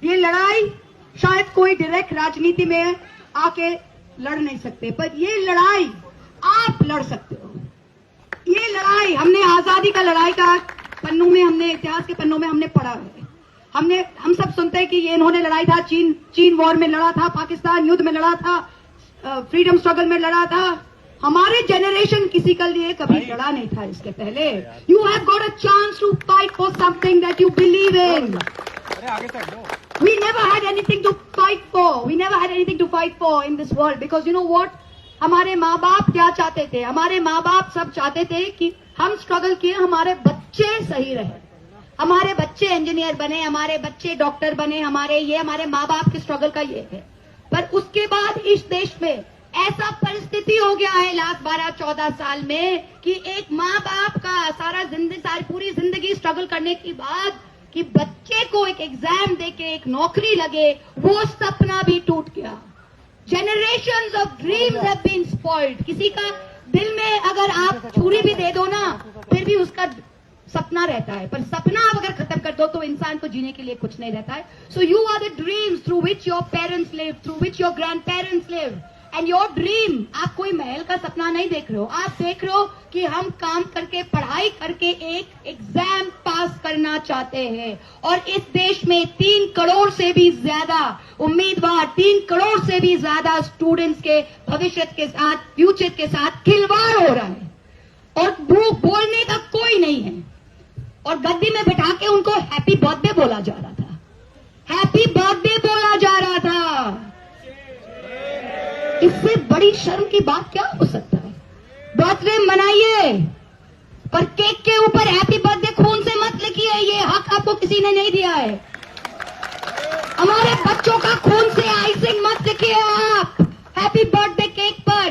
ये लड़ाई शायद कोई डायरेक्ट राजनीति में आके लड़ नहीं सकते, पर ये लड़ाई आप लड़ सकते हो। ये लड़ाई हमने आजादी का लड़ाई का पन्नों में, हमने इतिहास के पन्नों में हमने पढ़ा है। हम सब सुनते हैं कि ये इन्होंने लड़ाई था, चीन वॉर में लड़ा था, पाकिस्तान युद्ध में लड़ा था, फ्रीडम स्ट्रगल में लड़ा था। हमारे जनरेशन किसी के लिए कभी लड़ा नहीं था इसके पहले। You have got a chance to fight for something that you believe in. We never had anything to fight for. We never had anything to fight for in this world because you know what? हमारे माँ बाप क्या चाहते थे? हमारे माँ बाप सब चाहते थे कि हम स्ट्रगल किए, हमारे बच्चे सही रहे, हमारे बच्चे इंजीनियर बने, हमारे बच्चे डॉक्टर बने, हमारे माँ बाप के स्ट्रगल का ये है। पर उसके बाद इस देश में ऐसा परिस्थिति हो गया है लास्ट 12-14 साल में कि एक माँ बाप का सारी पूरी जिंदगी स्ट्रगल करने के बाद कि बच्चे को एक एग्जाम देके एक नौकरी लगे, वो सपना भी टूट गया। Generations of dreams have been spoiled. किसी का दिल में अगर आप छुरी भी दे दो ना, फिर भी उसका सपना रहता है, पर सपना आप अगर खत्म कर दो तो इंसान को जीने के लिए कुछ नहीं रहता है। So you are the dreams through which your parents lived, through which your grandparents lived. And your dream, आप कोई महल का सपना नहीं देख रहे हो, आप देख रहे हो कि हम काम करके, पढ़ाई करके एक एग्जाम पास करना चाहते हैं। और इस देश में 3 करोड़ से भी ज्यादा उम्मीदवार, 3 करोड़ से भी ज्यादा स्टूडेंट्स के भविष्य के साथ, फ्यूचर के साथ खिलवाड़ हो रहा है और बोलने का कोई नहीं है। और गद्दी में बैठा के उनको हैप्पी बर्थडे बोला जा रहा था, हैप्पी बर्थडे बोला जा रहा था। इससे बड़ी शर्म की बात क्या हो सकता है? बर्थडे मनाइए, पर केक के ऊपर हैप्पी बर्थडे खून से मत लिखिए, ये हक आपको किसी ने नहीं दिया है। हमारे बच्चों का खून से आइसिंग मत लिखिए आप हैप्पी बर्थडे केक पर।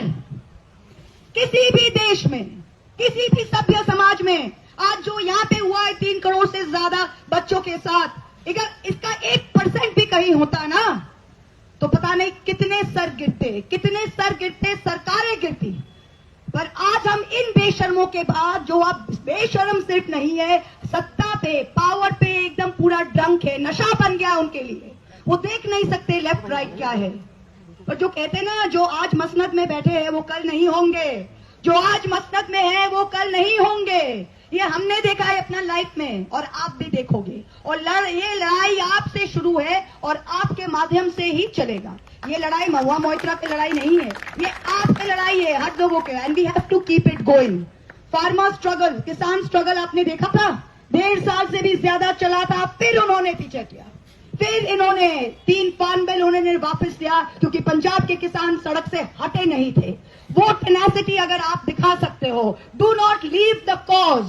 किसी भी देश में, किसी भी सभ्य समाज में आज जो यहाँ पे हुआ है 3 करोड़ से ज्यादा बच्चों के साथ, अगर इसका 1% भी कहीं होता ना तो पता नहीं कितने सर गिरते, सरकारें गिरती। पर आज हम इन बेशर्मों के बाद, जो अब बेशर्म सिर्फ नहीं है, सत्ता पे, पावर पे एकदम पूरा ड्रंक है, नशा बन गया उनके लिए, वो देख नहीं सकते लेफ्ट राइट क्या है। और जो कहते ना, जो आज मसनद में बैठे हैं वो कल नहीं होंगे, जो आज मसनद में है वो कल नहीं होंगे। ये हमने देखा है अपना लाइफ में और आप भी देखोगे। और ये लड़ाई आपसे शुरू है और आपके माध्यम से ही चलेगा। ये लड़ाई महुआ मोइत्रा की लड़ाई नहीं है, ये आपकी लड़ाई है, हर लोगों के। And we have to keep it going. Farmer struggle, किसान स्ट्रगल आपने देखा था, 1.5 साल से भी ज्यादा चला था, फिर उन्होंने पीछे किया, फिर इन्होंने 3 फार्म बिल उन्होंने वापस लिया क्योंकि पंजाब के किसान सड़क से हटे नहीं थे। वो टेनासिटी अगर आप दिखा सकते हो, do not leave the cause,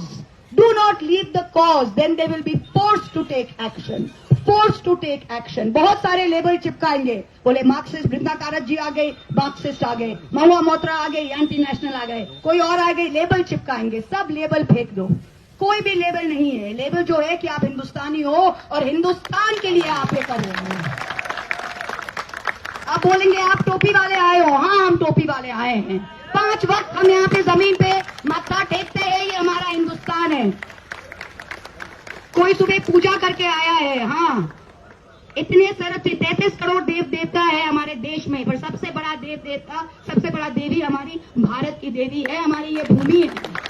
do not leave the cause, then they will be forced to take action, forced to take action. बहुत सारे लेबल चिपकाएंगे, बोले मार्क्सिस्ट, बृंदा कारत जी आ गई, मार्क्सिस्ट आ गए, महुआ मोइत्रा आ गई, एंटी नेशनल आ गए, कोई और आ गई, लेबल चिपकाएंगे। सब लेबल फेंक दो, कोई भी लेबल नहीं है। लेबल जो है कि आप हिंदुस्तानी हो और हिंदुस्तान के लिए आप ये कर रहे हैं। आप बोलेंगे आप टोपी वाले आए हो, हाँ हम टोपी वाले आए हैं। 5 वक्त हम यहाँ पे जमीन पे माथा टेकते हैं, ये हमारा हिंदुस्तान है। कोई सुबह पूजा करके आया है, हाँ इतने सारे 33 करोड़ देव देवता है हमारे देश में, पर सबसे बड़ा देव देवता, सबसे बड़ा देवी हमारी भारत की देवी है, हमारी ये भूमि है।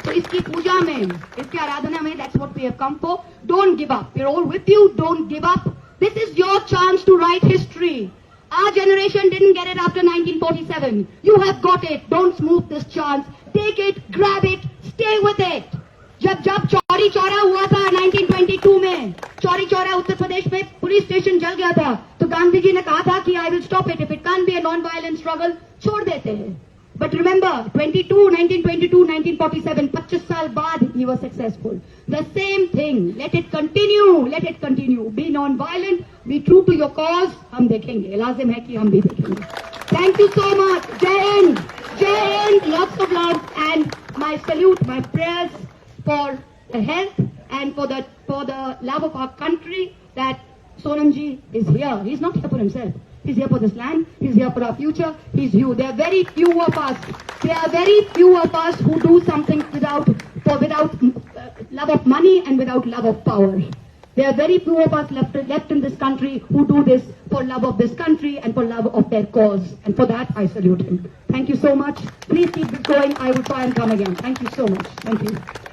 तो इसकी पूजा में, इसकी आराधना में, that's what we have come for. Don't give up. We're all with you. Don't give up. This is your chance to write history. Our generation didn't get it after 1947. You have got it. Don't smooth this chance. Take it, grab it, stay with it. जब चौरी चौरा हुआ था 1922 में, चौरी चौरा उत्तर प्रदेश में police station जल गया था, तो गांधी जी ने कहा था कि I will stop it. If it can't be a non-violent struggle, छोड़ देते हैं। But remember, 1922, 1947, 25 साल बाद he was successful. The same thing. Let it continue. Let it continue. Be non-violent. Be true to your cause. हम देखेंगे. लाजिम है कि हम भी देखेंगे. Thank you so much. Jai Hind. Jai Hind. Lots of love and my salute, my prayers for the health and for the love of our country that Sonamji is here. He's not here for himself. He's here for this land. He's here for our future. He's you. There are very few of us. There are very few of us who do something without love of money and without love of power. There are very few of us left in this country who do this for love of this country and for love of their cause. And for that, I salute him. Thank you so much. Please keep this going. I will try and come again. Thank you so much. Thank you.